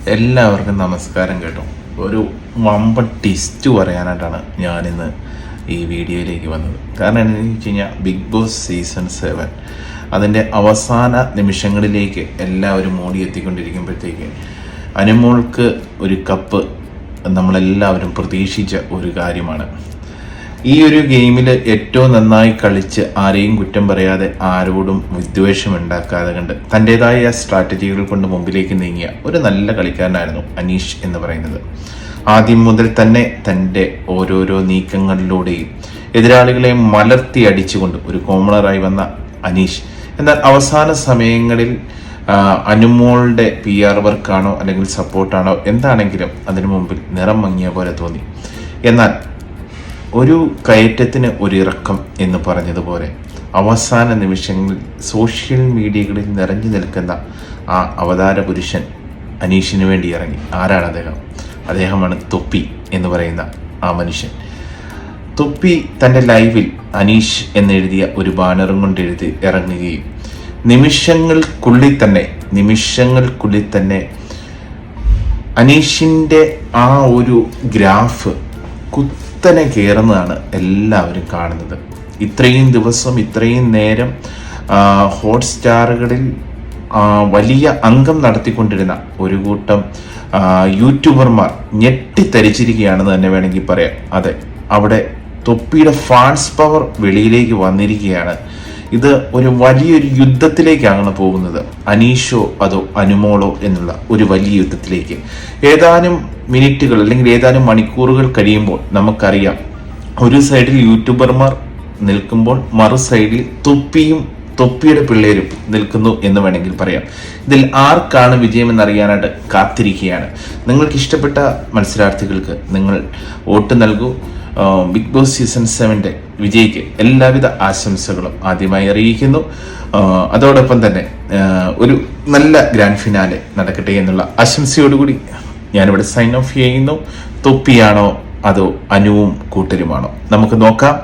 എല്ലാവർക്കും നമസ്കാരം കേട്ടോ. ഒരു വമ്പൻ ടിസ്റ്റ് പറയാനായിട്ടാണ് ഞാനിന്ന് ഈ വീഡിയോയിലേക്ക് വന്നത്. കാരണം എന്താണെന്ന് വെച്ച് കഴിഞ്ഞാൽ ബിഗ് ബോസ് സീസൺ 7 അതിൻ്റെ അവസാന നിമിഷങ്ങളിലേക്ക് എല്ലാവരും ഓടിയെത്തിക്കൊണ്ടിരിക്കുമ്പോഴത്തേക്ക് അനുമോൾക്ക് ഒരു കപ്പ് നമ്മളെല്ലാവരും പ്രതീക്ഷിച്ച ഒരു കാര്യമാണ്. ഈ ഒരു ഗെയിമിൽ ഏറ്റവും നന്നായി കളിച്ച് ആരെയും കുറ്റം പറയാതെ ആരോടും വിദ്വേഷം ഉണ്ടാക്കാതെ കണ്ട് തൻ്റെതായ സ്ട്രാറ്റജികൾ കൊണ്ട് മുമ്പിലേക്ക് നീങ്ങിയ ഒരു നല്ല കളിക്കാരനായിരുന്നു അനീഷ് എന്ന് പറയുന്നത്. ആദ്യം മുതൽ തന്നെ തൻ്റെ ഓരോരോ നീക്കങ്ങളിലൂടെയും എതിരാളികളെ മലർത്തി അടിച്ചുകൊണ്ട് ഒരു കോമണറായി വന്ന അനീഷ്, എന്നാൽ അവസാന സമയങ്ങളിൽ അനുമോളുടെ PR വർക്കാണോ അല്ലെങ്കിൽ സപ്പോർട്ടാണോ എന്താണെങ്കിലും അതിനു മുമ്പിൽ നിറം മങ്ങിയ പോലെ തോന്നി. എന്നാൽ ഒരു കയറ്റത്തിന് ഒരു ഇറക്കം എന്ന് പറഞ്ഞതുപോലെ അവസാന നിമിഷങ്ങളിൽ സോഷ്യൽ മീഡിയകളിൽ നിറഞ്ഞു നിൽക്കുന്ന ആ അവതാര പുരുഷൻ അനീഷിന് വേണ്ടി ഇറങ്ങി. ആരാണ് അദ്ദേഹം? അദ്ദേഹമാണ് തൊപ്പി എന്ന് പറയുന്ന ആ മനുഷ്യൻ. തൊപ്പി തൻ്റെ ലൈവിൽ അനീഷ് എന്നെഴുതിയ ഒരു ബാനറും കൊണ്ട് എഴുതി ഇറങ്ങുകയും നിമിഷങ്ങൾക്കുള്ളിൽ തന്നെ അനീഷിൻ്റെ ആ ഒരു ഗ്രാഫ് കുത്തനെ കയറുന്നതാണ് എല്ലാവരും കാണുന്നത്. ഇത്രയും ദിവസം ഇത്രയും നേരം ഹോട്ട്സ്റ്റാറുകളിൽ വലിയ അംഗം നടത്തിക്കൊണ്ടിരുന്ന ഒരു കൂട്ടം യൂട്യൂബർമാർ ഞെട്ടിത്തരിച്ചിരിക്കുകയാണെന്ന് തന്നെ വേണമെങ്കിൽ പറയാം. അതെ, അവിടെ തൊപ്പിയുടെ ഫാൻസ് പവർ വെളിയിലേക്ക് വന്നിരിക്കുകയാണ്. ഇത് ഒരു വലിയൊരു യുദ്ധത്തിലേക്കാണ് പോകുന്നത്. അനീഷോ അതോ അനുമോളോ എന്നുള്ള ഒരു വലിയ യുദ്ധത്തിലേക്ക്. ഏതാനും മിനിറ്റുകൾ അല്ലെങ്കിൽ ഏതാനും മണിക്കൂറുകൾ കഴിയുമ്പോൾ നമുക്കറിയാം, ഒരു സൈഡിൽ യൂട്യൂബർമാർ നിൽക്കുമ്പോൾ മറു സൈഡിൽ തൊപ്പിയുടെ പിള്ളേരും നിൽക്കുന്നു എന്ന് വേണമെങ്കിൽ പറയാം. ഇതിൽ ആർക്കാണ് വിജയമെന്നറിയാനായിട്ട് കാത്തിരിക്കുകയാണ്. നിങ്ങൾക്ക് ഇഷ്ടപ്പെട്ട മത്സരാർത്ഥികൾക്ക് നിങ്ങൾ വോട്ട് നൽകൂ. ബിഗ് ബോസ് സീസൺ 7 വിജയിക്ക് എല്ലാവിധ ആശംസകളും ആദ്യമായി അറിയിക്കുന്നു. അതോടൊപ്പം തന്നെ ഒരു നല്ല ഗ്രാൻഡ് ഫിനാലെ നടക്കട്ടെ എന്നുള്ള ആശംസയോടുകൂടി ഞാനിവിടെ സൈൻ ഓഫ് ചെയ്യുന്നു. തൊപ്പിയാണോ അതോ അനുവും കൂട്ടരുമാണോ? നമുക്ക് നോക്കാം.